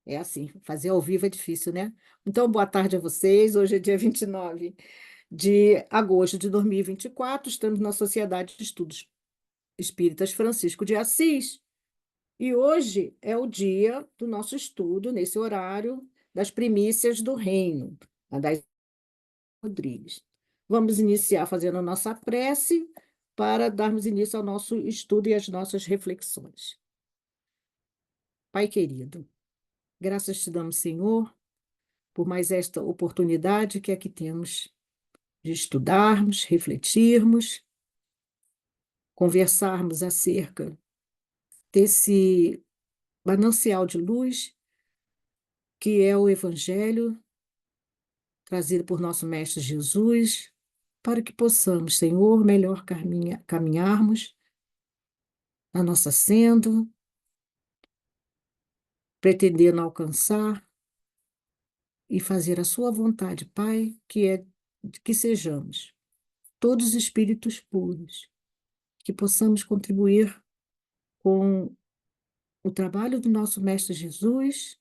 É assim, fazer ao vivo é difícil, né? Então, boa tarde a vocês. Hoje é dia 29 de agosto de 2024. Estamos na Sociedade de Estudos Espíritas Francisco de Assis. E hoje é o dia do nosso estudo, nesse horário, das primícias do reino, a das Rodrigues. Vamos iniciar fazendo a nossa prece para darmos início ao nosso estudo e às nossas reflexões. Pai querido, graças te damos, Senhor, por mais esta oportunidade que aqui temos de estudarmos, refletirmos, conversarmos acerca desse manancial de luz que é o Evangelho trazido por nosso Mestre Jesus, para que possamos, Senhor, melhor caminharmos na nossa senda, pretendendo alcançar e fazer a Sua vontade, Pai, que é que sejamos todos espíritos puros, que possamos contribuir com o trabalho do nosso Mestre Jesus,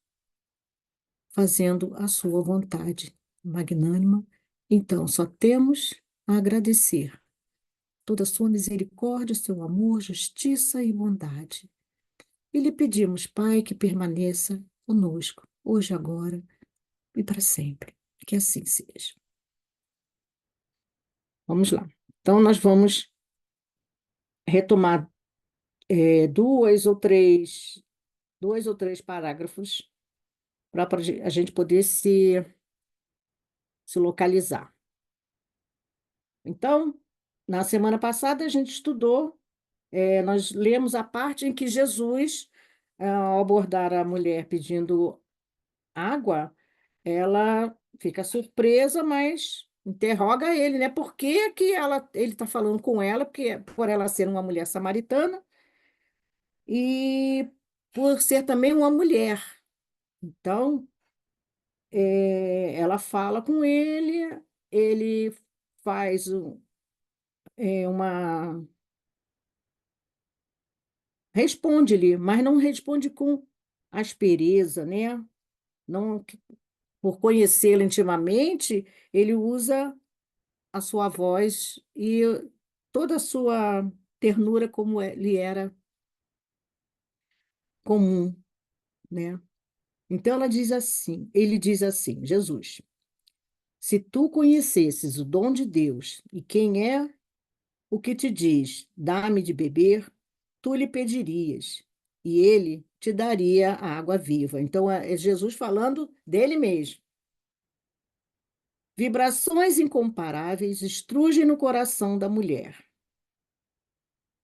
fazendo a sua vontade magnânima. Então, só temos a agradecer toda a sua misericórdia, seu amor, justiça e bondade. E lhe pedimos, Pai, que permaneça conosco, hoje, agora e para sempre. Que assim seja. Vamos lá. Então, nós vamos retomar dois ou três parágrafos para a gente poder se localizar. Então, na semana passada, a gente estudou, nós lemos a parte em que Jesus, ao abordar a mulher pedindo água, ela fica surpresa, mas interroga ele, né? Por que que ele está falando com ela? Porque, por ela ser uma mulher samaritana e por ser também uma mulher. Então, ela fala com ele faz uma. Responde-lhe, mas não responde com aspereza, né? Não, por conhecê-la intimamente, ele usa a sua voz e toda a sua ternura como lhe era comum, né? Então ele diz assim, Jesus, se tu conhecesses o dom de Deus e quem é o que te diz, dá-me de beber, tu lhe pedirias, e ele te daria a água viva. Então, é Jesus falando dele mesmo. Vibrações incomparáveis estrugem no coração da mulher.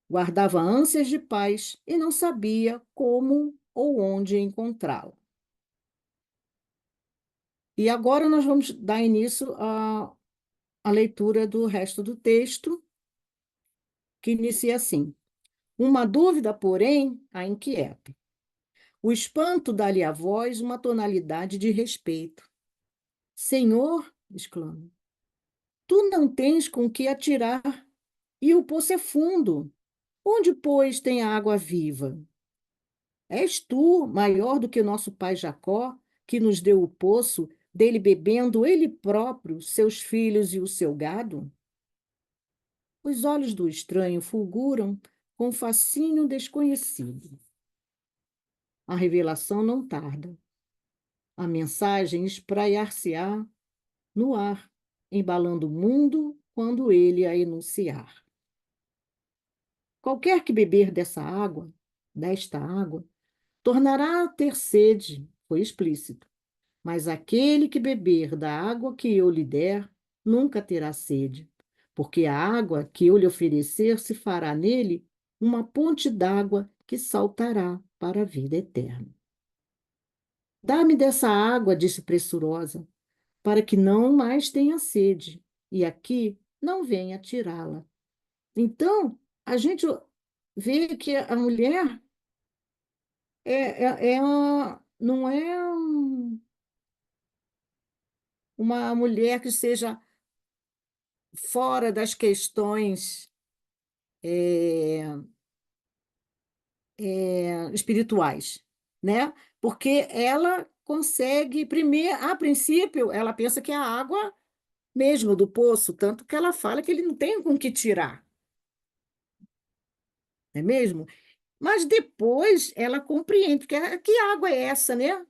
Guardava ânsias de paz e não sabia como ou onde encontrá-la. E agora nós vamos dar início à leitura do resto do texto, que inicia assim. Uma dúvida, porém, a inquieta. O espanto dá-lhe à voz uma tonalidade de respeito. Senhor, exclama, tu não tens com que atirar, e o poço é fundo. Onde, pois, tem a água viva? És tu, maior do que nosso pai Jacó, que nos deu o poço, dele bebendo ele próprio, seus filhos e o seu gado? Os olhos do estranho fulguram com fascínio desconhecido. A revelação não tarda. A mensagem espraiar-se-á no ar, embalando o mundo quando ele a enunciar. Qualquer que beber desta água, tornará a ter sede, foi explícito. Mas aquele que beber da água que eu lhe der, nunca terá sede, porque a água que eu lhe oferecer se fará nele uma ponte d'água que saltará para a vida eterna. Dá-me dessa água, disse pressurosa, para que não mais tenha sede, e aqui não venha tirá-la. Então, a gente vê que a mulher não é uma mulher que seja fora das questões é, espirituais, né? Porque ela consegue, primeiro, a princípio, ela pensa que é a água mesmo do poço, tanto que ela fala que ele não tem com que tirar, não é mesmo? Mas depois ela compreende, que água é essa, né?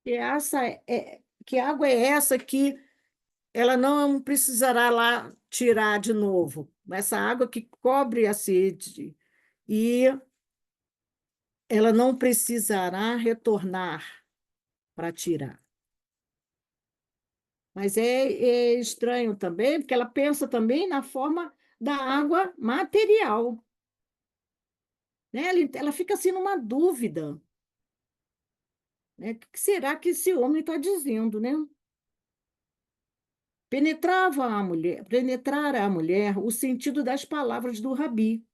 Que água é essa que ela não precisará lá tirar de novo. Essa água que cobre a sede e ela não precisará retornar para tirar. Mas é estranho também, porque ela pensa também na forma da água material, né? Ela fica assim numa dúvida, né? O que será que esse homem está dizendo, né? Penetrara a mulher o sentido das palavras do rabi.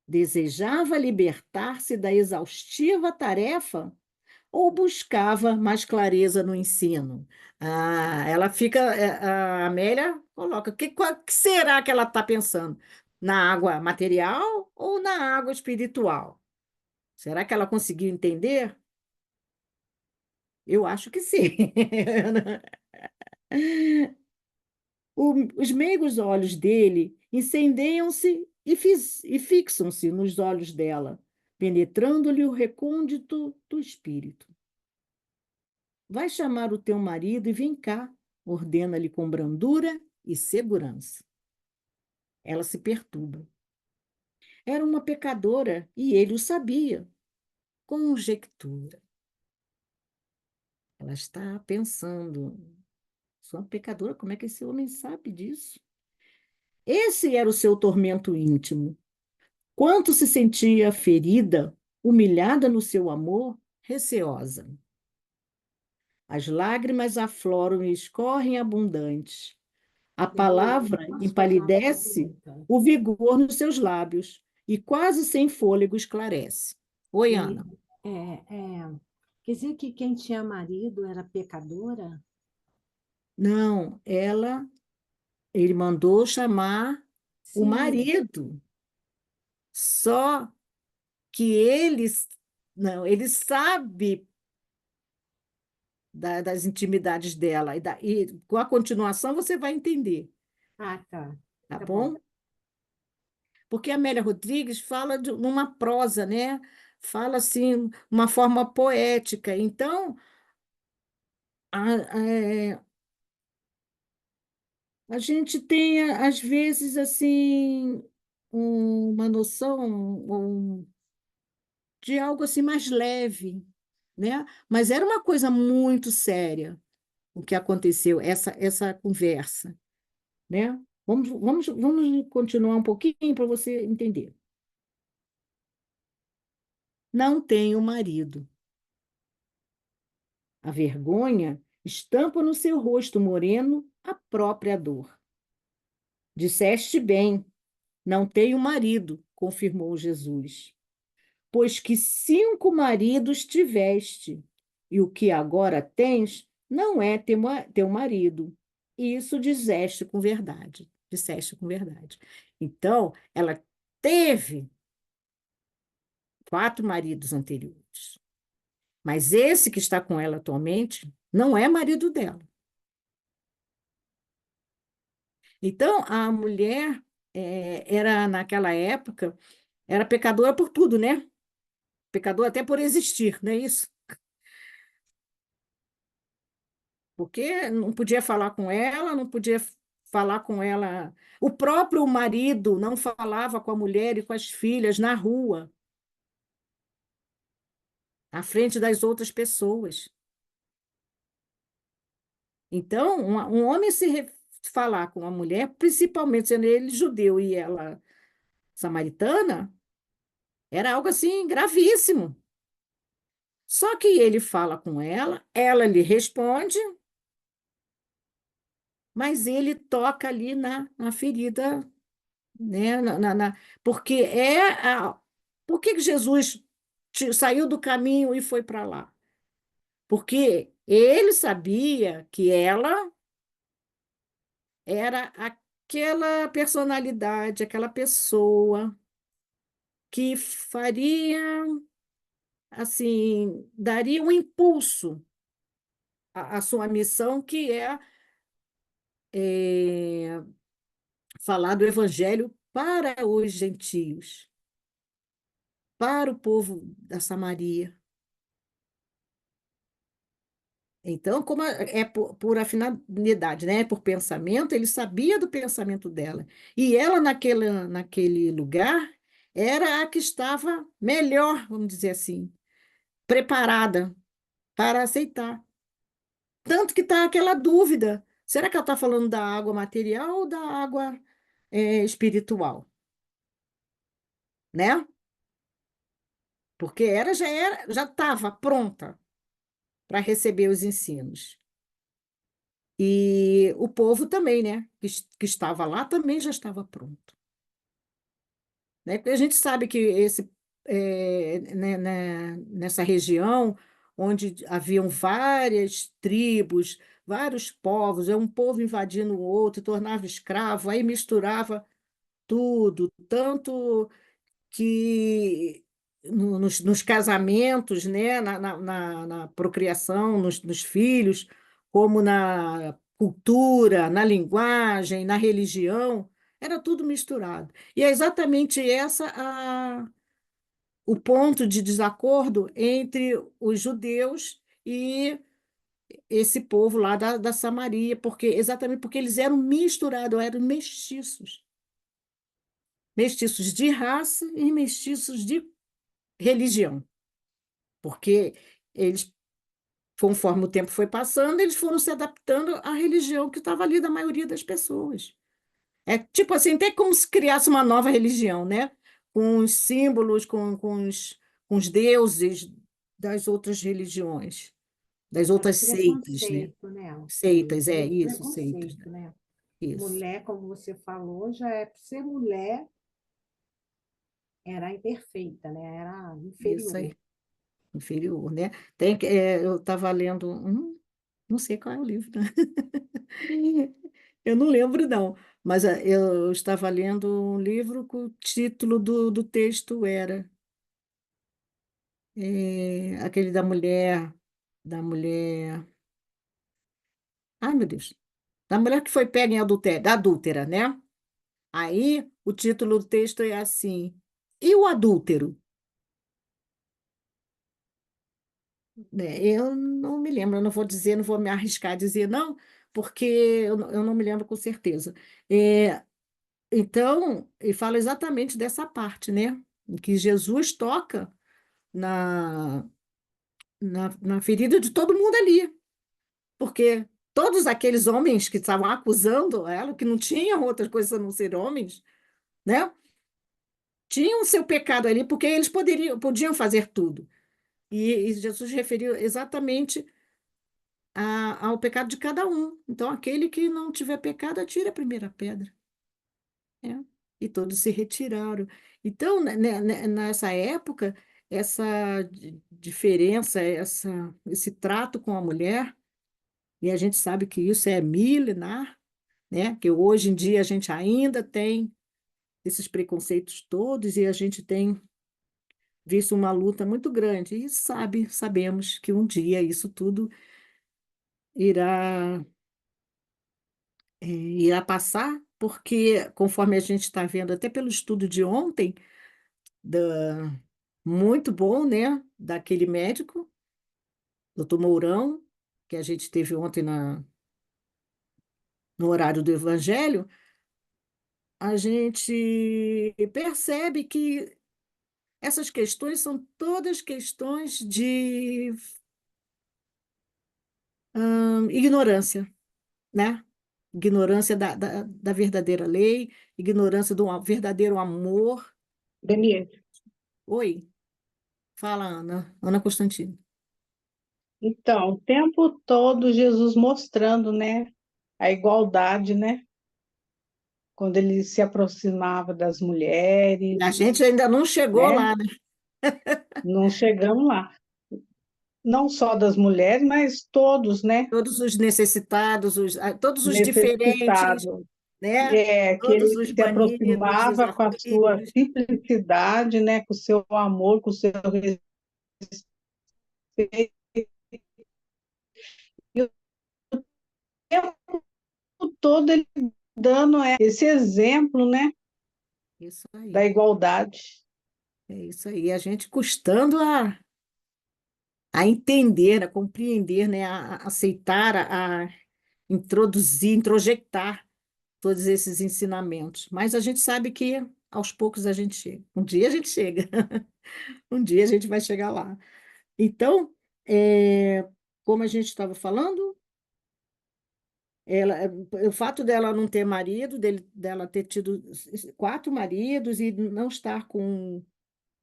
Desejava libertar-se da exaustiva tarefa ou buscava mais clareza no ensino? Ela fica, a Amélia coloca, que será que ela está pensando? Na água material ou na água espiritual? Será que ela conseguiu entender? Eu acho que sim. Os meigos olhos dele incendeiam-se e fixam-se nos olhos dela, penetrando-lhe o recôndito do espírito. Vai chamar o teu marido e vem cá, ordena-lhe com brandura e segurança. Ela se perturba. Era uma pecadora e ele o sabia. Conjectura. Ela está pensando. Sou uma pecadora, como é que esse homem sabe disso? Esse era o seu tormento íntimo. Quanto se sentia ferida, humilhada no seu amor, receosa. As lágrimas afloram e escorrem abundantes. A palavra Posso fazer uma empalidece pergunta? o vigor nos seus lábios e, quase sem fôlego, esclarece. Oi, E, Ana. quer dizer que quem tinha marido era pecadora? Não, ele mandou chamar o Sim. marido, só que não, ele sabe das intimidades dela, e com a continuação você vai entender, Ah, tá. tá Tá bom. bom? Porque a Amélia Rodrigues fala numa prosa, né? Fala assim, uma forma poética. Então, a, a gente tem, às vezes, assim, uma noção de algo assim mais leve, né? Mas era uma coisa muito séria o que aconteceu, essa conversa, né? Vamos continuar um pouquinho para você entender. Não tenho marido. A vergonha estampa no seu rosto moreno a própria dor. Disseste bem, não tenho marido, confirmou Jesus. Pois que 5 maridos tiveste, e o que agora tens não é teu marido. Isso disseste com verdade. Então, ela teve 4 maridos anteriores, mas esse que está com ela atualmente não é marido dela. Então, a mulher era, naquela época, era pecadora por tudo, né? Pecador até por existir, não é isso? Porque não podia falar com ela, não podia falar com ela. O próprio marido não falava com a mulher e com as filhas na rua, à frente das outras pessoas. Então, um homem falar com uma mulher, principalmente sendo ele judeu e ela samaritana, era algo assim gravíssimo. Só que ele fala com ela lhe responde, mas ele toca ali na ferida, né? Porque por que que Jesus saiu do caminho e foi para lá? Porque ele sabia que ela era aquela personalidade, aquela pessoa que faria. assim, daria um impulso à sua missão, que é falar do evangelho para os gentios, para o povo da Samaria. Então, como é por afinidade, né? Por pensamento, ele sabia do pensamento dela. E ela, naquele lugar, era a que estava melhor, vamos dizer assim, preparada para aceitar. Tanto que está aquela dúvida: será que ela está falando da água material ou da água espiritual? Né? Porque já estava pronta para receber os ensinos. E o povo também, né? Que estava lá também já estava pronto. Né? Porque a gente sabe que nessa região, onde haviam várias tribos, vários povos, é um povo invadindo o outro, tornava escravo, aí misturava tudo, tanto que nos casamentos, né, na procriação, nos filhos, como na cultura, na linguagem, na religião, era tudo misturado. E é exatamente o ponto de desacordo entre os judeus e esse povo lá da Samaria, exatamente porque eles eram misturados, eram mestiços. Mestiços de raça e mestiços de religião, porque eles, conforme o tempo foi passando, eles foram se adaptando à religião que estava ali da maioria das pessoas. É tipo assim, até como se criasse uma nova religião, né? Com os símbolos, com os deuses das outras religiões, das Era outras seitas, né? preconceito, né? Seitas, é Muito isso, seitas, preconceito, né? isso. Mulher, como você falou, já é ser mulher era imperfeita, né? Era Isso inferior. aí, inferior, né? Eu estava lendo, não sei qual é o livro, né? Eu não lembro, não, mas eu estava lendo um livro com o título do texto era aquele da mulher, ai meu Deus, da mulher que foi pega em adultério, da adúltera, né? Aí o título do texto é assim: e o adúltero? Né? Eu não me lembro, eu não vou dizer, não vou me arriscar a dizer não, porque eu não me lembro com certeza. É, então, ele fala exatamente dessa parte, né? Em que Jesus toca na, na ferida de todo mundo ali, porque todos aqueles homens que estavam acusando ela, que não tinham outra coisa a não ser homens, né? Tinham seu pecado ali, porque eles podiam fazer tudo. E Jesus referiu exatamente ao pecado de cada um. Então, aquele que não tiver pecado, atire a primeira pedra. Né? E todos se retiraram. Então, nessa época, essa diferença, esse trato com a mulher, e a gente sabe que isso é milenar, né? Que hoje em dia a gente ainda tem esses preconceitos todos e a gente tem visto uma luta muito grande. E sabemos que um dia isso tudo irá, irá passar, porque, conforme a gente está vendo, até pelo estudo de ontem, da, muito bom, né? Daquele médico, doutor Mourão, que a gente teve ontem no horário do Evangelho, a gente percebe que essas questões são todas questões de ignorância, né? Ignorância da verdadeira lei, ignorância do verdadeiro amor. Denise, Oi, fala, Ana, Ana Constantino. então, o tempo todo Jesus mostrando, né, a igualdade, né, quando ele se aproximava das A mulheres, gente ainda não chegou né, lá, né? não chegamos lá, não só das mulheres, mas todos, né, Todos os necessitados, todos os diferentes, necessitados, né? que Todos ele os se banidos, os aproximava com a sua aflitos. simplicidade, né, com o seu amor, com o seu E o tempo todo ele dando esse exemplo, né, Isso da aí, igualdade. é isso aí. A gente custando a entender, a compreender, né, a aceitar, a introduzir, introjectar todos esses ensinamentos. Mas a gente sabe que aos poucos a gente chega. Um dia a gente chega, um dia a gente vai chegar lá. Então, como a gente estava falando, o fato dela não ter marido, dela ter tido 4 maridos e não estar com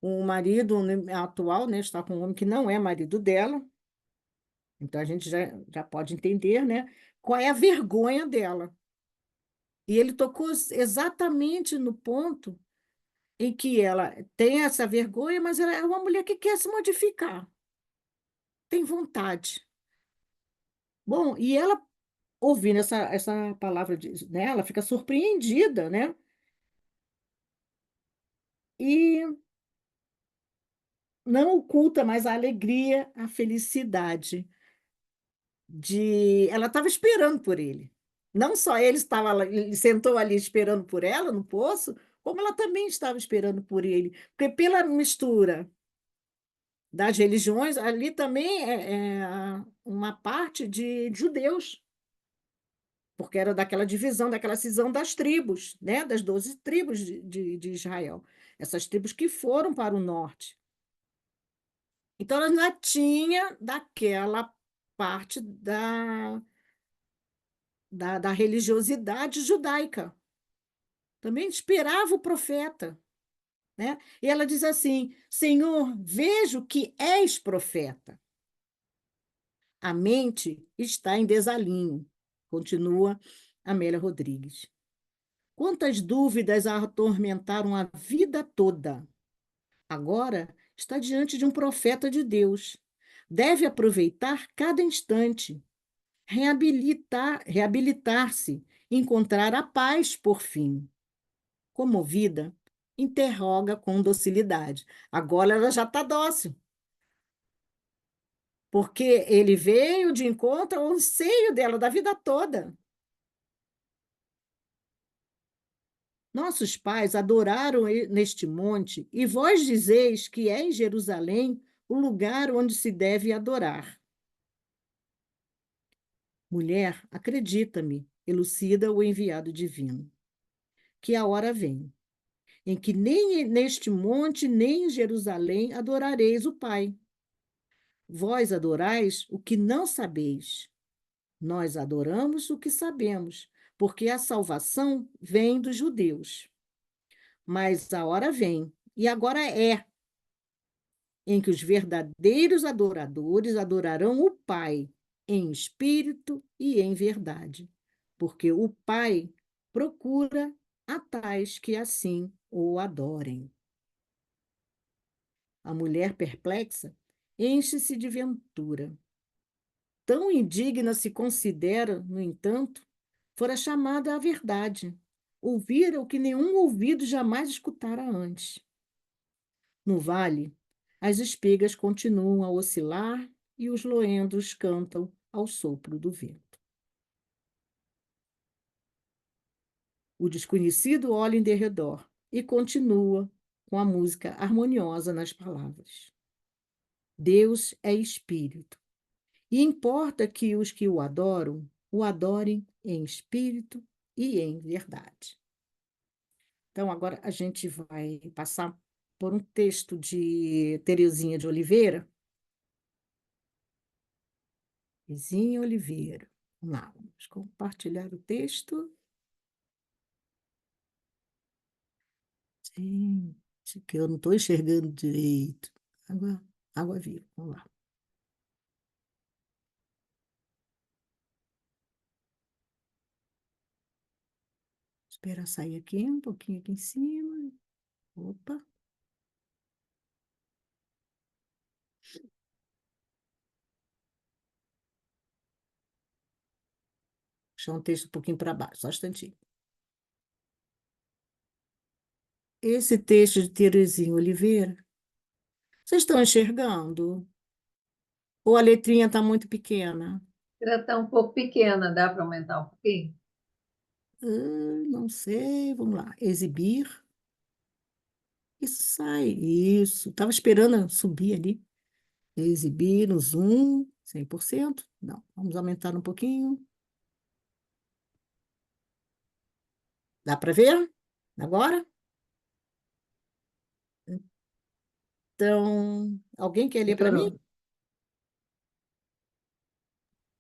um marido, né, atual, né, estar com um homem que não é marido dela, então a gente já pode entender, né, qual é a vergonha dela. E ele tocou exatamente no ponto em que ela tem essa vergonha, mas ela é uma mulher que quer se modificar, tem vontade. Bom, e ela, ouvindo essa palavra, né, ela fica surpreendida, né? E não oculta mais a alegria, a felicidade de... Ela estava esperando por ele. Não só ele estava lá, ele sentou ali esperando por ela no poço, como ela também estava esperando por ele. Porque pela mistura das religiões, ali também é uma parte de judeus, porque era daquela divisão, daquela cisão das tribos, né? Das 12 tribos de Israel. Essas tribos que foram para o norte. Então, ela ainda tinha daquela parte da religiosidade judaica. Também esperava o profeta, né? E ela diz assim: Senhor, vejo que és profeta. A mente está em desalinho, continua Amélia Rodrigues. Quantas dúvidas a atormentaram a vida toda. Agora está diante de um profeta de Deus. Deve aproveitar cada instante, reabilitar-se, encontrar a paz por fim. Comovida, interroga com docilidade. Agora ela já está dócil, porque ele veio de encontro ao anseio dela da vida toda. Nossos pais adoraram neste monte, e vós dizeis que é em Jerusalém o lugar onde se deve adorar. Mulher, acredita-me, elucida o enviado divino, que a hora vem, em que nem neste monte, nem em Jerusalém adorareis o Pai. Vós adorais o que não sabeis. Nós adoramos o que sabemos, porque a salvação vem dos judeus. Mas a hora vem, e agora é, em que os verdadeiros adoradores adorarão o Pai em espírito e em verdade, porque o Pai procura a tais que assim o adorem. A mulher perplexa enche-se de ventura. Tão indigna se considera, no entanto, fora chamada à verdade. Ouvira o que nenhum ouvido jamais escutara antes. No vale, as espigas continuam a oscilar e os loendos cantam ao sopro do vento. O desconhecido olha em derredor e continua com a música harmoniosa nas palavras. Deus é espírito, e importa que os que o adorem em espírito e em verdade. Então, agora a gente vai passar por um texto de Terezinha de Oliveira. Terezinha Oliveira. Vamos lá, vamos compartilhar o texto. Gente, que eu não estou enxergando direito. Água, água viva. Vamos lá. Esperar sair aqui, um pouquinho aqui em cima. Opa. Deixar um texto um pouquinho para baixo, só um instantinho. Esse texto de Terezinha Oliveira Vocês estão enxergando? Ou a letrinha está muito pequena? Ela está um pouco pequena, dá para aumentar um pouquinho? Não sei, vamos lá. Exibir. Isso sai. Isso. Estava esperando subir ali. Exibir no zoom, 100%. Não, vamos aumentar um pouquinho. Dá para ver? Agora? Então, alguém quer ler para mim? Melhorou.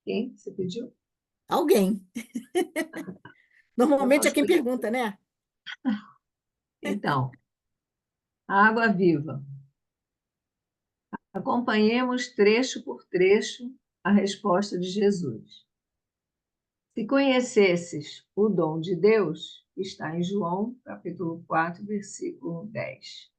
Quem? Você pediu? Alguém. Eu Normalmente é posso quem pedir. pergunta, né? Então, a água viva. Acompanhemos trecho por trecho a resposta de Jesus. Se conhecesses o dom de Deus, está em João, capítulo 4, versículo 10.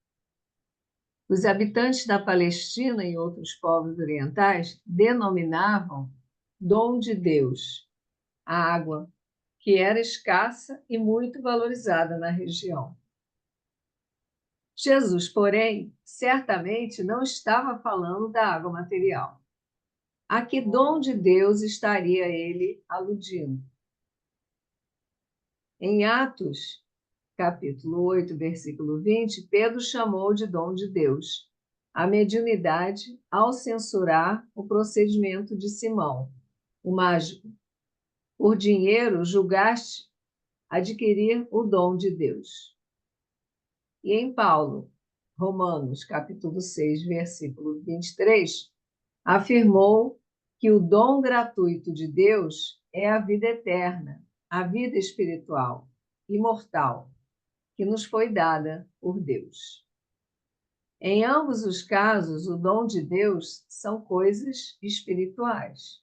Os habitantes da Palestina e outros povos orientais denominavam dom de Deus a água, que era escassa e muito valorizada na região. Jesus, porém, certamente não estava falando da água material. A que dom de Deus estaria ele aludindo? Em Atos, capítulo 8, versículo 20, Pedro chamou de dom de Deus a mediunidade ao censurar o procedimento de Simão, o mágico. Por dinheiro julgaste adquirir o dom de Deus. E em Paulo, Romanos, capítulo 6, versículo 23, afirmou que o dom gratuito de Deus é a vida eterna, a vida espiritual, imortal, que nos foi dada por Deus. Em ambos os casos, o dom de Deus são coisas espirituais.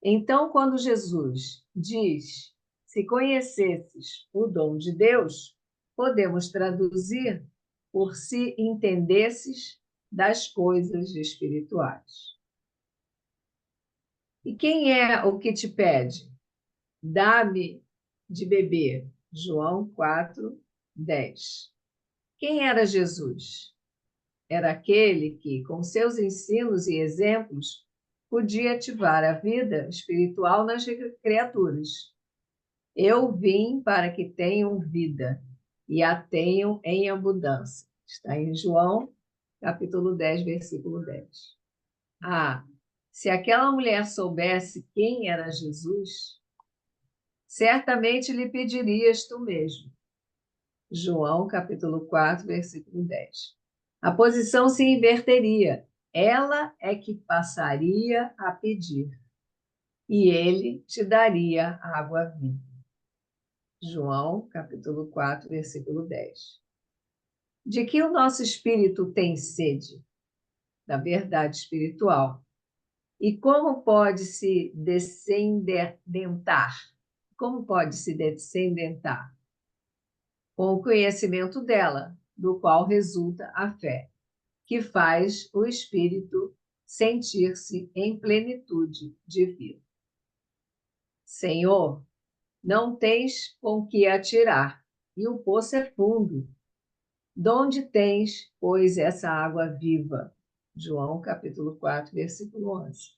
Então, quando Jesus diz: se conhecesses o dom de Deus, podemos traduzir por se entendesses das coisas espirituais. E quem é o que te pede? Dá-me de beber. João 4, 10. Quem era Jesus? Era aquele que, com seus ensinos e exemplos, podia ativar a vida espiritual nas criaturas. Eu vim para que tenham vida e a tenham em abundância. Está em João, capítulo 10, versículo 10. Se aquela mulher soubesse quem era Jesus, certamente lhe pedirias tu mesmo. João, capítulo 4, versículo 10. A posição se inverteria. Ela é que passaria a pedir, e ele te daria água viva. João, capítulo 4, versículo 10. De que o nosso espírito tem sede? Da verdade espiritual. E como pode se descendentar? Como pode se descendentar? Com o conhecimento dela, do qual resulta a fé, que faz o espírito sentir-se em plenitude de vida. Senhor, não tens com que atirar, e o poço é fundo. Donde tens, pois, essa água viva? João, capítulo 4, versículo 11.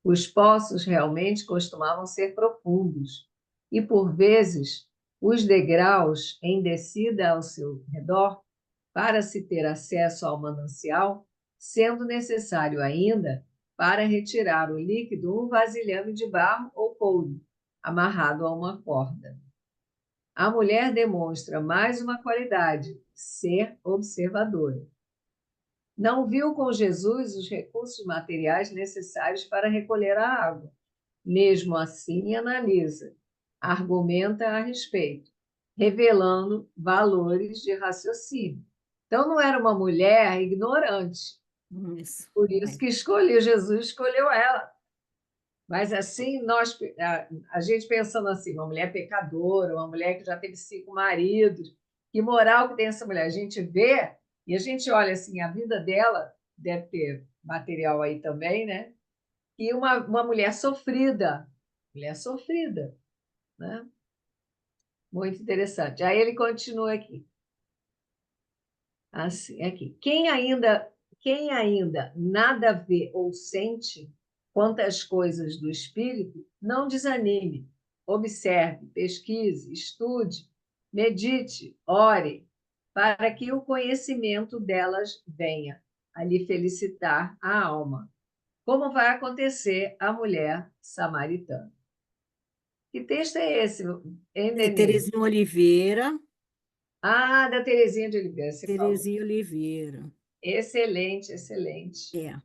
Os poços realmente costumavam ser profundos, e, por vezes, os degraus em descida ao seu redor, para se ter acesso ao manancial, sendo necessário ainda, para retirar o líquido, um vasilhame de barro ou couro, amarrado a uma corda. A mulher demonstra mais uma qualidade, ser observadora. Não viu com Jesus os recursos materiais necessários para recolher a água. Mesmo assim, analisa, argumenta a respeito, revelando valores de raciocínio. Então, não era uma mulher ignorante. Isso. Por isso que escolheu, Jesus escolheu ela. Mas assim, a gente pensando assim, uma mulher pecadora, uma mulher que já teve 5 maridos, que moral que tem essa mulher? A gente vê e a gente olha assim, a vida dela deve ter material aí também, né? E uma mulher sofrida, né? Muito interessante. Aí ele continua aqui. Assim, aqui. Quem ainda quem ainda nada vê ou sente quanto às coisas do espírito, não desanime. Observe, pesquise, estude, medite, ore, para que o conhecimento delas venha a lhe felicitar a alma, como vai acontecer à mulher samaritana. Que texto é esse, hein, É Nenê? Terezinha Oliveira. Ah, da Terezinha de Oliveira, você falou. Terezinha Oliveira. Excelente, excelente. É.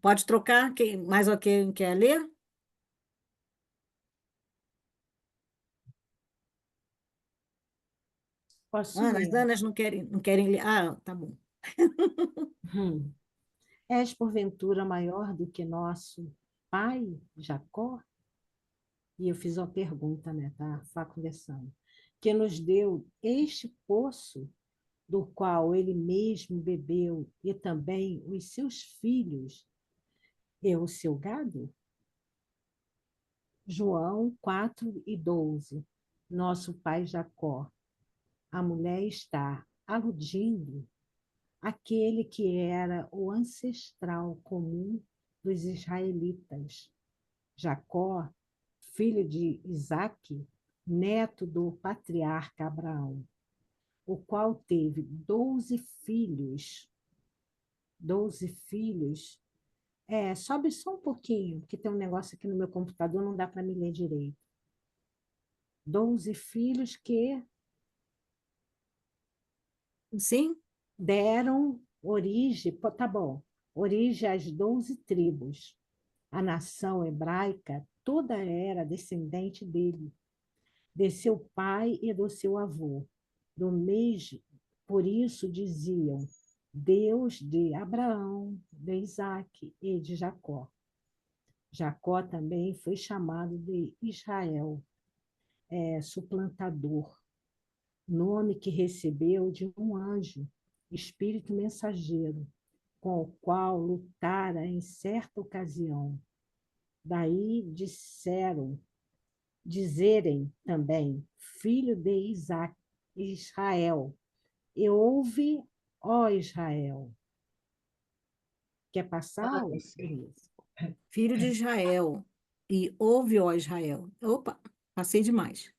Pode trocar? Mais alguém quer ler? Posso Ana, as ler? Anas não querem ler. Ah, tá bom. Hum. És porventura maior do que nosso pai, Jacó? E eu fiz uma pergunta, né? Tá? Só conversando. Que nos deu este poço, do qual ele mesmo bebeu, e também os seus filhos e o seu gado? João 4:12. Nosso pai Jacó. A mulher está aludindo àquele que era o ancestral comum dos israelitas. Jacó, filho de Isaque, neto do patriarca Abraão, o qual teve 12 filhos. 12 filhos. Sobe só um pouquinho, que tem um negócio aqui no meu computador, não dá para me ler direito. 12 filhos que Sim? deram origem, tá bom, origem às 12 tribos. A nação hebraica toda era descendente dele, de seu pai e do seu avô. Do mesmo, por isso diziam, Deus de Abraão, de Isaque e de Jacó. Jacó também foi chamado de Israel, suplantador, nome que recebeu de um anjo, espírito mensageiro, com o qual lutara em certa ocasião. Daí dizerem também, filho de Isaac, Israel. E ouve, ó Israel. Quer passar? Beleza. Filho de Israel. E ouve, ó Israel. Opa, passei demais.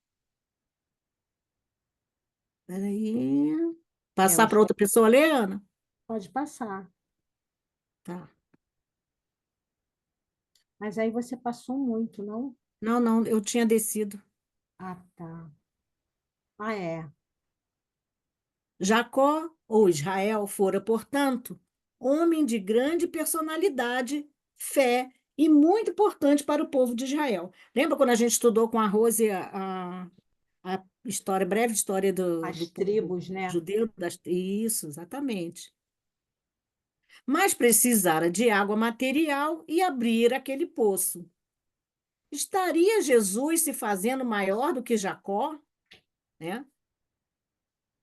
Peraí. Passar para outra pessoa ler, Ana? Pode passar. Tá. Mas aí você passou muito, não? Não, não, eu tinha descido. Ah, tá. Ah, é. Jacó, ou Israel, fora, portanto, homem de grande personalidade, fé e muito importante para o povo de Israel. Lembra quando a gente estudou com a Rose a história, breve história do As povo tribos, né? judeu? Isso, exatamente. Mas precisara de água material e abrir aquele poço. Estaria Jesus se fazendo maior do que Jacó, né?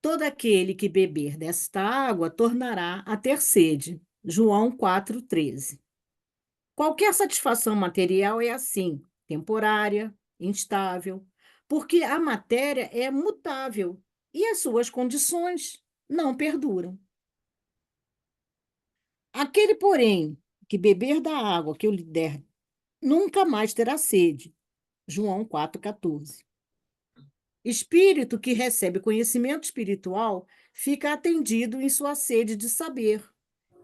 Todo aquele que beber desta água tornará a ter sede. João 4,13. Qualquer satisfação material é assim, temporária, instável, porque a matéria é mutável e as suas condições não perduram. Aquele, porém, que beber da água que eu lhe der, nunca mais terá sede. João 4,14. Espírito que recebe conhecimento espiritual fica atendido em sua sede de saber,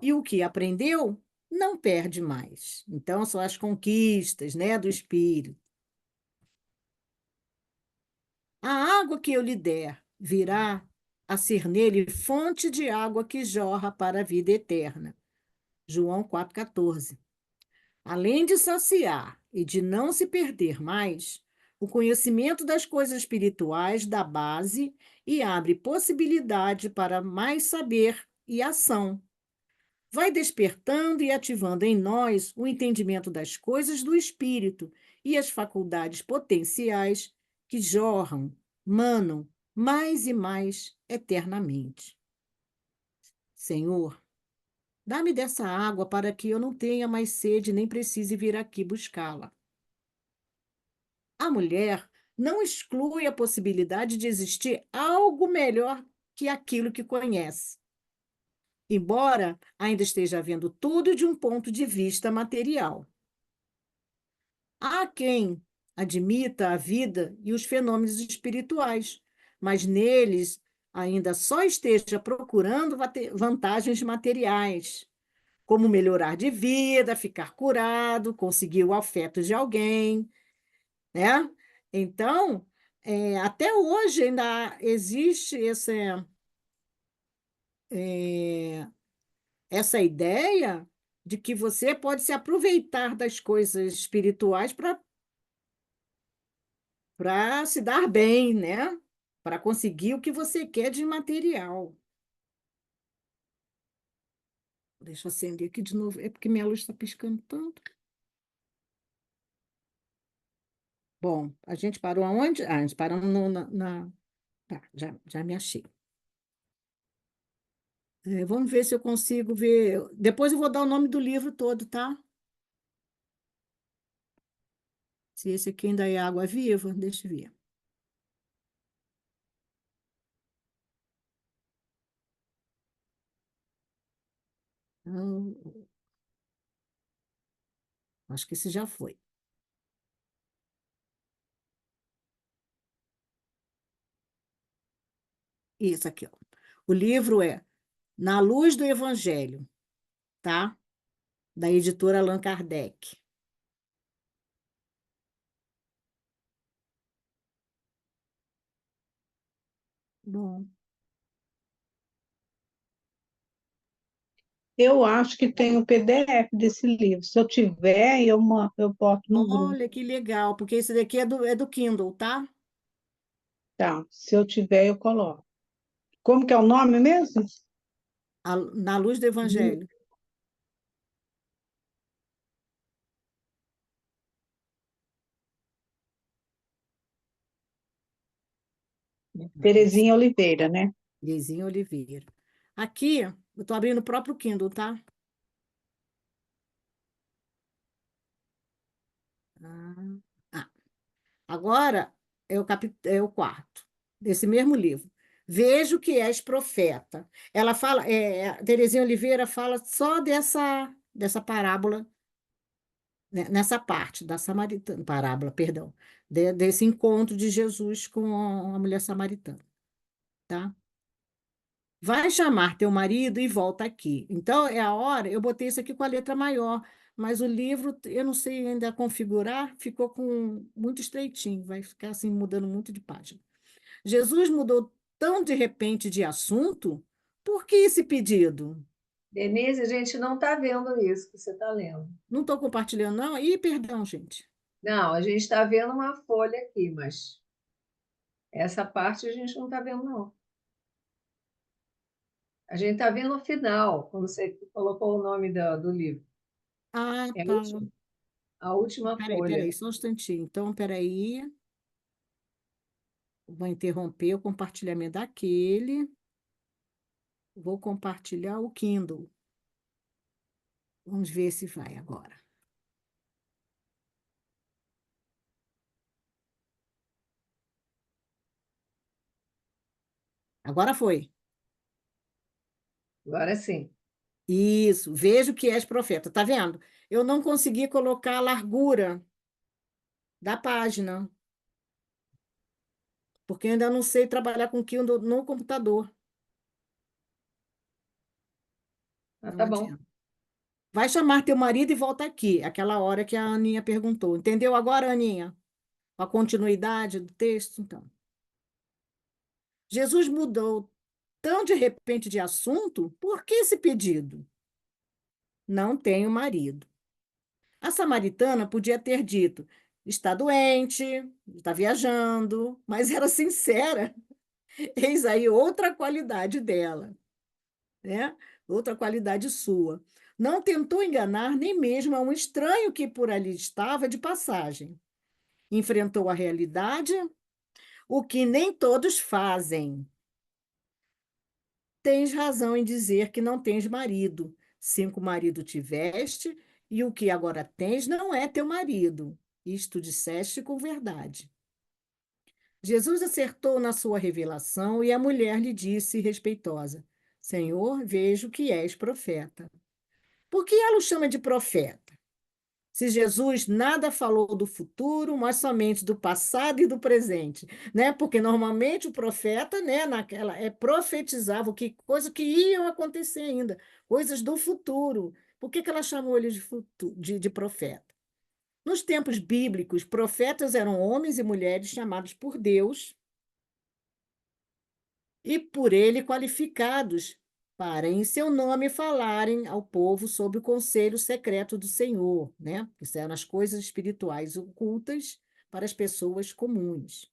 e o que aprendeu não perde mais. Então, são as conquistas, né, do espírito. A água que eu lhe der virá a ser nele fonte de água que jorra para a vida eterna. João 4,14. Além de saciar e de não se perder mais, o conhecimento das coisas espirituais dá base e abre possibilidade para mais saber e ação. Vai despertando e ativando em nós o entendimento das coisas do espírito e as faculdades potenciais que jorram, manam mais e mais eternamente. Senhor, dá-me dessa água para que eu não tenha mais sede nem precise vir aqui buscá-la. A mulher não exclui a possibilidade de existir algo melhor que aquilo que conhece. embora ainda esteja vendo tudo de um ponto de vista material. Há quem admita a vida e os fenômenos espirituais, mas neles ainda só esteja procurando vantagens materiais, como melhorar de vida, ficar curado, conseguir o afeto de alguém, né? Então, até hoje ainda existe é, essa ideia de que você pode se aproveitar das coisas espirituais para se dar bem, né? Para conseguir o que você quer de material. Deixa eu acender aqui de novo. É porque minha luz está piscando tanto. Bom, a gente parou aonde? Ah, a gente parou Tá, já me achei. Vamos ver se eu consigo ver. Depois eu vou dar o nome do livro todo, tá? Se esse aqui ainda é Água Viva, deixa eu ver. Ah, acho que esse já foi. Isso aqui, ó. O livro é Na Luz do Evangelho, tá? Da editora Allan Kardec. Bom, Eu acho que tem o PDF desse livro. Se eu tiver, eu boto no grupo. olha que legal, porque esse daqui é do Kindle, tá? Tá, se eu tiver, eu coloco. Como que é o nome mesmo? Na Luz do Evangelho. Terezinha Oliveira, né? Lizinha Oliveira. Aqui, eu estou abrindo o próprio Kindle, tá? Ah, ah. Agora é o quarto, desse mesmo livro. Vejo que és profeta. Ela fala, a Terezinha Oliveira fala só dessa parábola, né, nessa parte da samaritana, parábola, perdão, desse encontro de Jesus com a mulher samaritana, tá? Vai chamar teu marido e volta aqui. Então, é a hora, eu botei isso aqui com a letra maior, mas o livro, eu não sei ainda configurar, ficou com muito estreitinho, vai ficar assim, mudando muito de página. Jesus mudou tão de repente de assunto, por que esse pedido? Denise, a gente não está vendo isso que você está lendo. Não estou compartilhando, não? Ih, perdão, gente. Não, a gente está vendo uma folha aqui, mas essa parte a gente não está vendo, não. A gente está vendo o final, quando você colocou o nome do livro. Ah, É tá. a última Peraí, folha. só um instantinho. Então, peraí, vou interromper o compartilhamento daquele, vou compartilhar o Kindle. Vamos ver se vai agora. Agora foi. Agora sim. Isso, vejo que és profeta. Tá vendo? Eu não consegui colocar a largura da página, porque eu ainda não sei trabalhar com Kindle no computador. Ah, Não tá bom. adianta. Vai chamar teu marido e volta aqui, aquela hora que a Aninha perguntou. Entendeu agora, Aninha? A continuidade do texto, então. Jesus mudou tão de repente de assunto, por que esse pedido? Não tenho marido. A samaritana podia ter dito: está doente, está viajando, mas era sincera. Eis aí outra qualidade dela, né? Outra qualidade sua. Não tentou enganar nem mesmo a um estranho que por ali estava de passagem. Enfrentou a realidade, o que nem todos fazem. Tens razão em dizer que não tens marido. 5 marido tiveste, e o que agora tens não é teu marido. Isto disseste com verdade. Jesus acertou na sua revelação e a mulher lhe disse, respeitosa: Senhor, vejo que és profeta. Por que ela o chama de profeta? Se Jesus nada falou do futuro, mas somente do passado e do presente, né? Porque normalmente o profeta, né, profetizava coisa que iam acontecer ainda, coisas do futuro. Por que ela chamou ele de profeta? Nos tempos bíblicos, profetas eram homens e mulheres chamados por Deus e por ele qualificados para, em seu nome, falarem ao povo sobre o conselho secreto do Senhor, né? Isso eram as coisas espirituais ocultas para as pessoas comuns.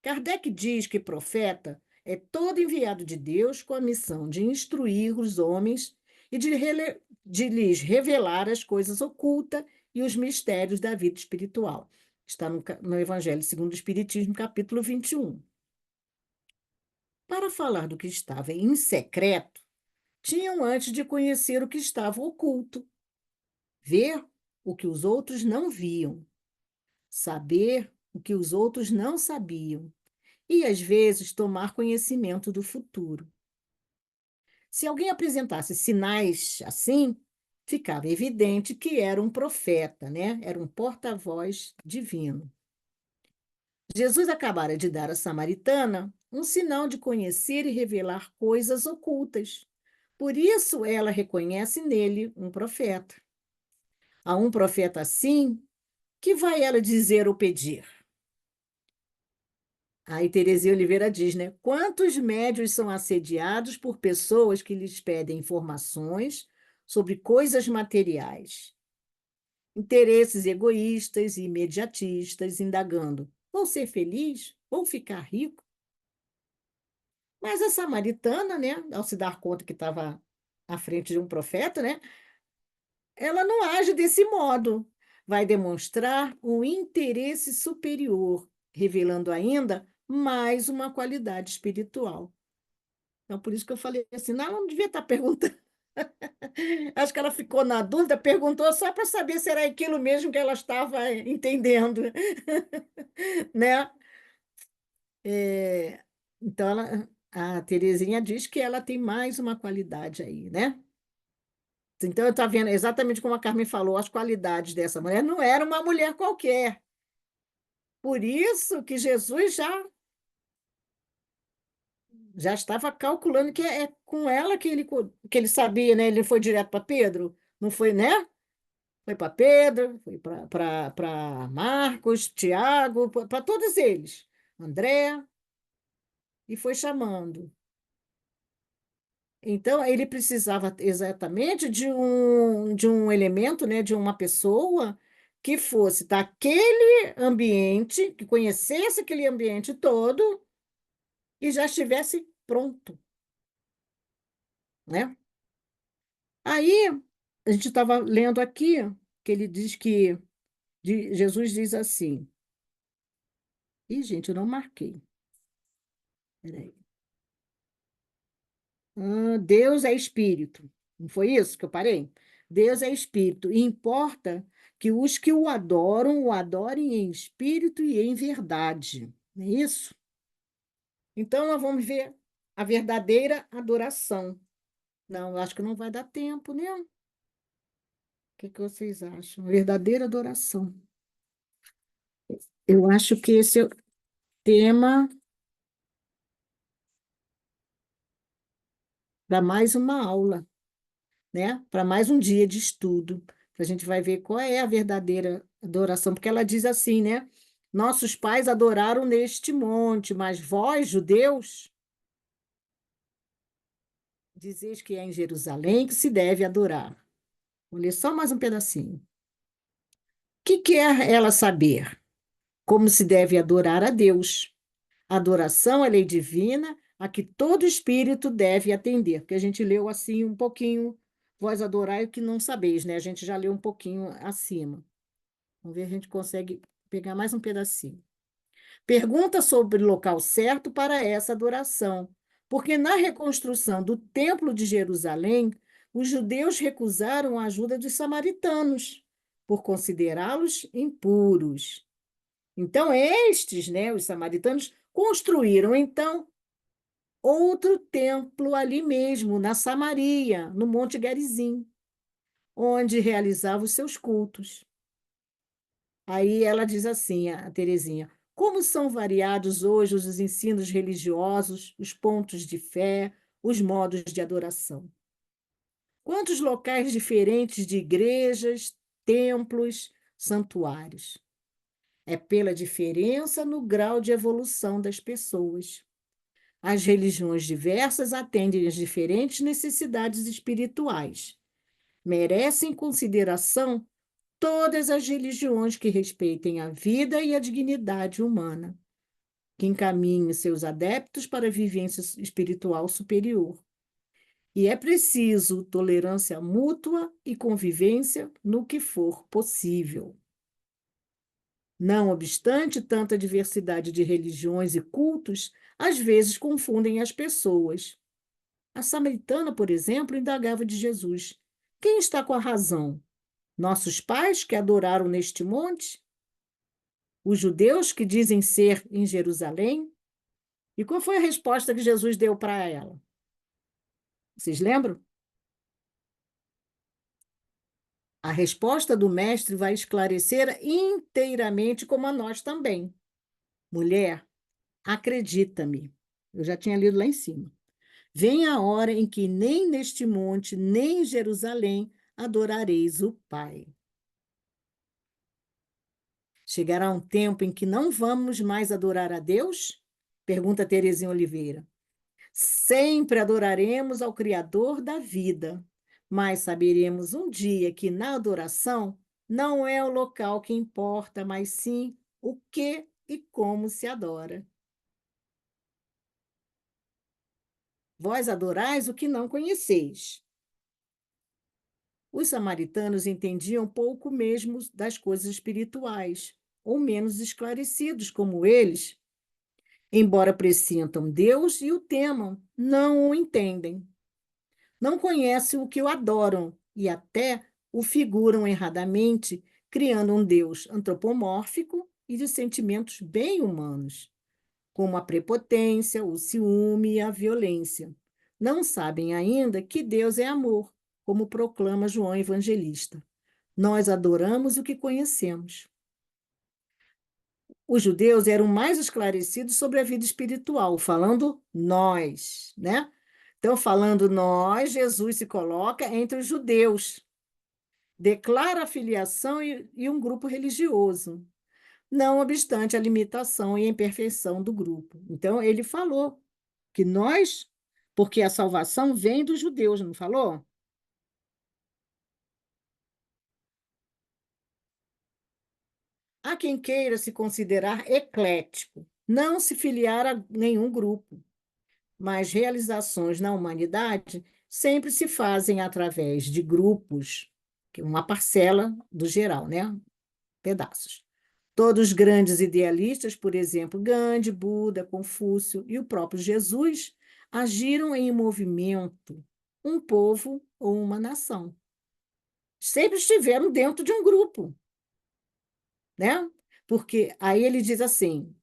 Kardec diz que profeta é todo enviado de Deus com a missão de instruir os homens e de lhes revelar as coisas ocultas e os mistérios da vida espiritual. Está no Evangelho segundo o Espiritismo, capítulo 21. Para falar do que estava em secreto, tinham antes de conhecer o que estava oculto, ver o que os outros não viam, saber o que os outros não sabiam e, às vezes, tomar conhecimento do futuro. Se alguém apresentasse sinais assim, ficava evidente que era um profeta, né? Era um porta-voz divino. Jesus acabara de dar à samaritana um sinal de conhecer e revelar coisas ocultas. Por isso ela reconhece nele um profeta. A um profeta assim, que vai ela dizer ou pedir? Aí Terezinha Oliveira diz, né? Quantos médios são assediados por pessoas que lhes pedem informações sobre coisas materiais? Interesses egoístas e imediatistas, indagando: vou ser feliz? Vou ficar rico? Mas a samaritana, né, ao se dar conta que estava à frente de um profeta, né, ela não age desse modo. Vai demonstrar um interesse superior, revelando ainda mais uma qualidade espiritual. Então, por isso que eu falei assim, não, ela não devia estar perguntando. Acho que ela ficou na dúvida, perguntou só para saber se era aquilo mesmo que ela estava entendendo, né? É, então, a Terezinha diz que ela tem mais uma qualidade aí, né? Então, eu estou vendo exatamente como a Carmen falou, as qualidades dessa mulher. Não era uma mulher qualquer. Por isso que Jesus já estava calculando que é com ela que ele sabia, né? Ele foi direto para Pedro, não foi, né? Foi para Pedro, foi para Marcos, Tiago, para todos eles. André, e foi chamando. Então, ele precisava exatamente de um elemento, né, de uma pessoa que fosse daquele ambiente, que conhecesse aquele ambiente todo e já estivesse pronto, né? Aí, a gente estava lendo aqui que ele diz que Jesus diz assim. Ih, gente, eu não marquei. Peraí. Deus é espírito. Não foi isso que eu parei? Deus é espírito. E importa que os que o adorem em espírito e em verdade. Não é isso? Então, nós vamos ver a verdadeira adoração. Não, eu acho que não vai dar tempo, né? O que vocês acham? Verdadeira adoração. Eu acho que esse é o tema para mais uma aula, né? Para mais um dia de estudo. A gente vai ver qual é a verdadeira adoração, porque ela diz assim, né? Nossos pais adoraram neste monte, mas vós, judeus, dizeis que é em Jerusalém que se deve adorar. Vou ler só mais um pedacinho. O que quer ela saber? Como se deve adorar a Deus? Adoração é lei divina a que todo espírito deve atender, porque a gente leu assim um pouquinho, vós adorai o que não sabeis, né? A gente já leu um pouquinho acima. Vamos ver se a gente consegue pegar mais um pedacinho. Pergunta sobre o local certo para essa adoração, porque na reconstrução do Templo de Jerusalém, os judeus recusaram a ajuda dos samaritanos, por considerá-los impuros. Então, estes, né, os samaritanos, construíram, então, outro templo ali mesmo, na Samaria, no Monte Gerizim, onde realizava os seus cultos. Aí ela diz assim, a Terezinha, como são variados hoje os ensinos religiosos, os pontos de fé, os modos de adoração. Quantos locais diferentes de igrejas, templos, santuários. É pela diferença no grau de evolução das pessoas. As religiões diversas atendem às diferentes necessidades espirituais. Merecem consideração todas as religiões que respeitem a vida e a dignidade humana, que encaminhem seus adeptos para a vivência espiritual superior. E é preciso tolerância mútua e convivência no que for possível. Não obstante tanta diversidade de religiões e cultos, às vezes confundem as pessoas. A samaritana, por exemplo, indagava de Jesus: quem está com a razão? Nossos pais que adoraram neste monte? Os judeus que dizem ser em Jerusalém? E qual foi a resposta que Jesus deu para ela? Vocês lembram? A resposta do mestre vai esclarecer inteiramente, como a nós também. Mulher, acredita-me. Eu já tinha lido lá em cima. Vem a hora em que nem neste monte, nem em Jerusalém adorareis o Pai. Chegará um tempo em que não vamos mais adorar a Deus? Pergunta Terezinha Oliveira. Sempre adoraremos ao Criador da vida, mas saberemos um dia que na adoração não é o local que importa, mas sim o que e como se adora. Vós adorais o que não conheceis. Os samaritanos entendiam pouco mesmo das coisas espirituais, ou menos esclarecidos como eles, embora pressintam Deus e o temam, não o entendem. Não conhecem o que o adoram e até o figuram erradamente, criando um Deus antropomórfico e de sentimentos bem humanos, como a prepotência, o ciúme e a violência. Não sabem ainda que Deus é amor, como proclama João Evangelista. Nós adoramos o que conhecemos. Os judeus eram mais esclarecidos sobre a vida espiritual, falando nós, né? Então, falando nós, Jesus se coloca entre os judeus, declara a filiação e um grupo religioso, não obstante a limitação e a imperfeição do grupo. Então, ele falou que nós, porque a salvação vem dos judeus, não falou? Há quem queira se considerar eclético, não se filiar a nenhum grupo, mas realizações na humanidade sempre se fazem através de grupos, que é uma parcela do geral, né? Pedaços. Todos os grandes idealistas, por exemplo, Gandhi, Buda, Confúcio e o próprio Jesus, agiram em movimento, um povo ou uma nação. Sempre estiveram dentro de um grupo, né? Porque aí ele diz assim,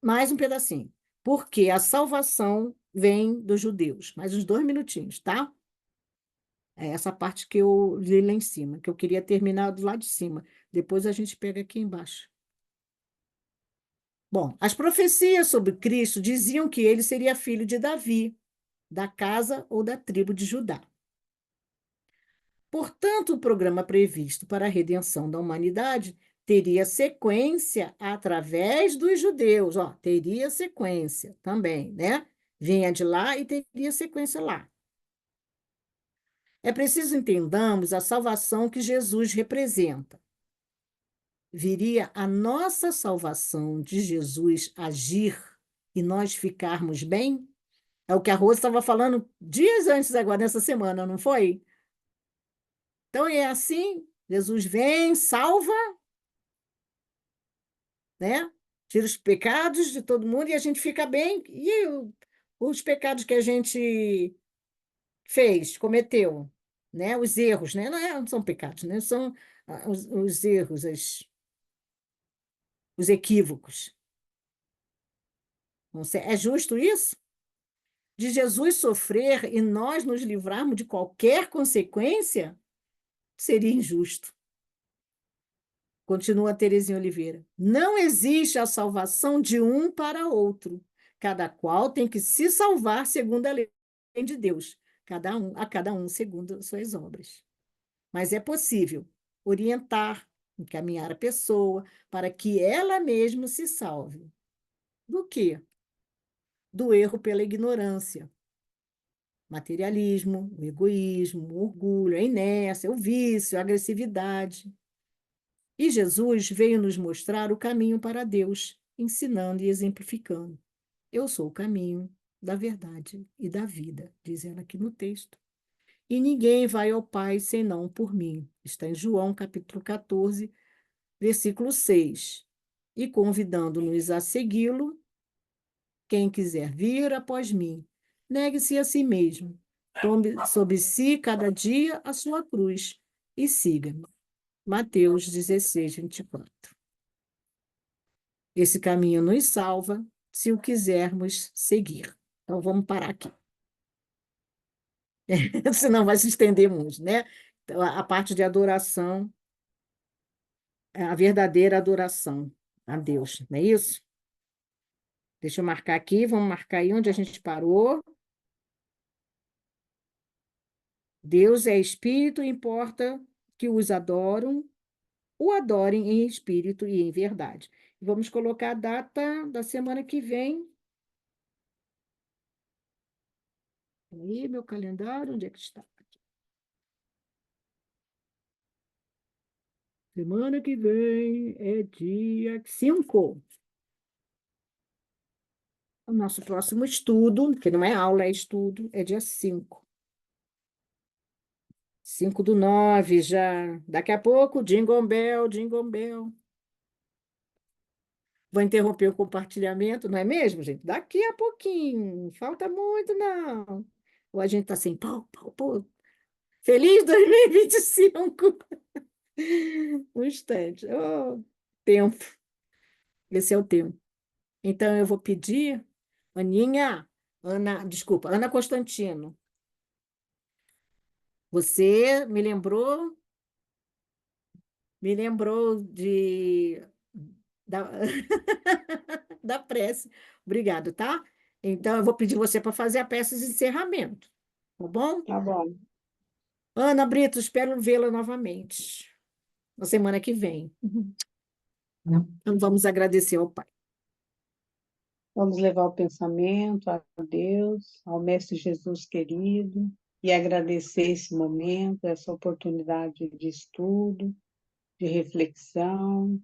mais um pedacinho, porque a salvação vem dos judeus. Mais uns 2 minutinhos, tá? É essa parte que eu li lá em cima, que eu queria terminar do lado de cima. Depois a gente pega aqui embaixo. Bom, as profecias sobre Cristo diziam que ele seria filho de Davi, da casa ou da tribo de Judá. Portanto, o programa previsto para a redenção da humanidade teria sequência através dos judeus. Ó, teria sequência também, né? Vinha de lá e teria sequência lá. É preciso entendamos a salvação que Jesus representa. Viria a nossa salvação de Jesus agir e nós ficarmos bem? É o que a Rosa estava falando dias antes agora, nessa semana, não foi? Então é assim, Jesus vem, salva, né? Tira os pecados de todo mundo e a gente fica bem. E os pecados que a gente fez, cometeu, né? Os erros, né? Não são pecados, né? São os erros, os equívocos. É justo isso? De Jesus sofrer e nós nos livrarmos de qualquer consequência? Seria injusto. Continua Terezinha Oliveira. Não existe a salvação de um para outro. Cada qual tem que se salvar segundo a lei de Deus, cada um segundo suas obras. Mas é possível orientar, encaminhar a pessoa para que ela mesma se salve. Do quê? Do erro pela ignorância. Materialismo, o egoísmo, o orgulho, a inércia, o vício, a agressividade. E Jesus veio nos mostrar o caminho para Deus, ensinando e exemplificando. Eu sou o caminho da verdade e da vida, diz ela aqui no texto. E ninguém vai ao Pai senão por mim. Está em João, capítulo 14, versículo 6. E convidando-nos a segui-lo, quem quiser vir após mim, negue-se a si mesmo, tome sobre si cada dia a sua cruz e siga-me. Mateus 16, 24. Esse caminho nos salva se o quisermos seguir. Então, vamos parar aqui. Senão vai se estender muito, né? Então, a parte de adoração, a verdadeira adoração a Deus, não é isso? Deixa eu marcar aqui, vamos marcar aí onde a gente parou. Deus é espírito, importa que os adoram, o adorem em espírito e em verdade. Vamos colocar a data da semana que vem. Aí, meu calendário, onde é que está? Semana que vem é dia 5. O nosso próximo estudo, que não é aula, é estudo, é dia 5. 5/9 já. Daqui a pouco, Jingle Bell, Jingle Bell. Vou interromper o compartilhamento, não é mesmo, gente? Daqui a pouquinho. Falta muito, não. Ou a gente está assim, pau, pau, pau. Feliz 2025! Um instante. Oh, tempo. Esse é o tempo. Então, eu vou pedir, desculpa, Ana Constantino, você me lembrou da, da prece. Obrigado, tá? Então, eu vou pedir você para fazer a peça de encerramento, tá bom? Tá bom. Ana Brito, espero vê-la novamente na semana que vem. Então, vamos agradecer ao Pai. Vamos levar o pensamento a Deus, ao Mestre Jesus querido, e agradecer esse momento, essa oportunidade de estudo, de reflexão,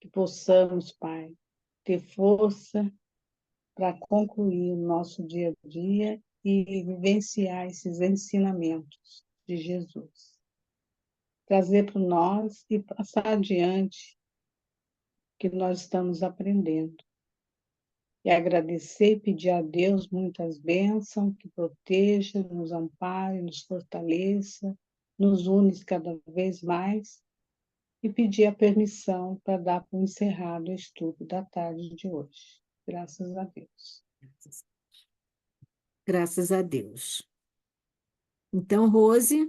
que possamos, Pai, ter força para concluir o nosso dia a dia e vivenciar esses ensinamentos de Jesus. Trazer para nós e passar adiante o que nós estamos aprendendo. E agradecer e pedir a Deus muitas bênçãos, que proteja, nos ampare, nos fortaleça, nos une cada vez mais, e pedir a permissão para dar por encerrado o estudo da tarde de hoje. Graças a Deus. Graças a Deus. Então, Rose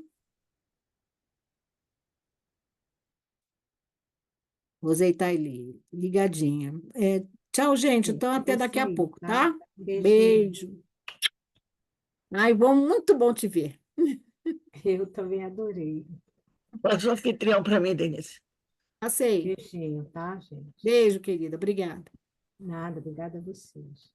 aí está ligadinha. Tchau, gente. Então, até daqui a Beijinho, pouco, tá? tá? Beijinho. Beijo. Ai, muito bom te ver. Eu também adorei. Faz um anfitrião para mim, Denise. Passei. Beijinho, tá, gente? Beijo, querida. Obrigada. Nada, obrigada a vocês.